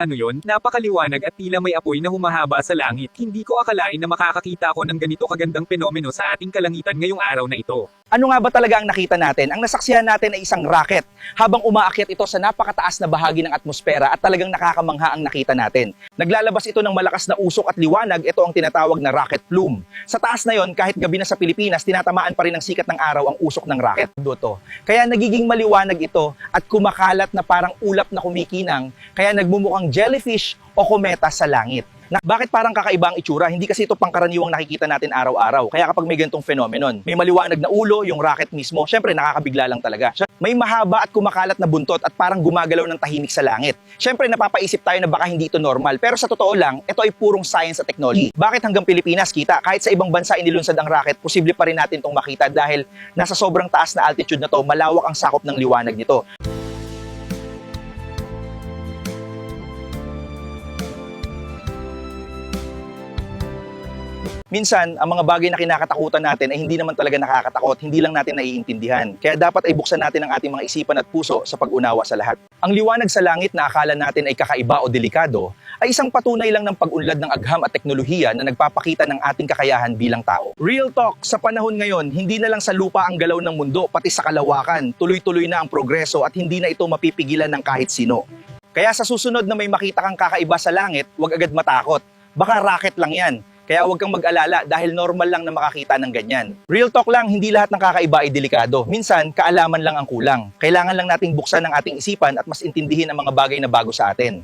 Ano yon? Napakaliwanag at tila may apoy na humahaba sa langit. Hindi ko akalain na makakakita ako ng ganito kagandang penomeno sa ating kalangitan ngayong araw na ito. Ano nga ba talaga ang nakita natin? Ang nasaksihan natin ay isang rocket habang umaakyat ito sa napakataas na bahagi ng atmosfera at talagang nakakamangha ang nakita natin. Naglalabas ito ng malakas na usok at liwanag, ito ang tinatawag na rocket plume. Sa taas na yon, kahit gabi na sa Pilipinas, tinatamaan pa rin ng sikat ng araw ang usok ng rocket. Kaya nagiging maliwanag ito at kumakalat na parang ulap na kumikinang, kaya nagmumukhang jellyfish o kometa sa langit. Bakit parang kakaiba ang itsura? Hindi kasi ito pangkaraniwang nakikita natin araw-araw. Kaya kapag may ganitong phenomenon, may maliwanag na ulo, yung rocket mismo, syempre nakakabigla lang talaga. May mahaba at kumakalat na buntot at parang gumagalaw ng tahimik sa langit. Syempre napapaisip tayo na baka hindi ito normal. Pero sa totoo lang, ito ay purong science at technology. Bakit hanggang Pilipinas kita? Kahit sa ibang bansa inilunsad ang rocket, posible pa rin natin itong makita dahil nasa sobrang taas na altitude na to, malawak ang sakop ng liwanag nito. Minsan, ang mga bagay na kinakatakutan natin ay hindi naman talaga nakakatakot, hindi lang natin naiintindihan. Kaya dapat ay buksan natin ang ating mga isipan at puso sa pag-unawa sa lahat. Ang liwanag sa langit na akala natin ay kakaiba o delikado, ay isang patunay lang ng pag-unlad ng agham at teknolohiya na nagpapakita ng ating kakayahan bilang tao. Real talk, sa panahon ngayon, hindi na lang sa lupa ang galaw ng mundo, pati sa kalawakan, tuloy-tuloy na ang progreso at hindi na ito mapipigilan ng kahit sino. Kaya sa susunod na may makita kang kakaiba sa langit, huwag agad matakot. Baka rocket lang yan. Kaya huwag kang mag-alala dahil normal lang na makakita ng ganyan. Real talk lang, hindi lahat ng kakaiba ay delikado. Minsan, kaalaman lang ang kulang. Kailangan lang nating buksan ang ating isipan at mas intindihin ang mga bagay na bago sa atin.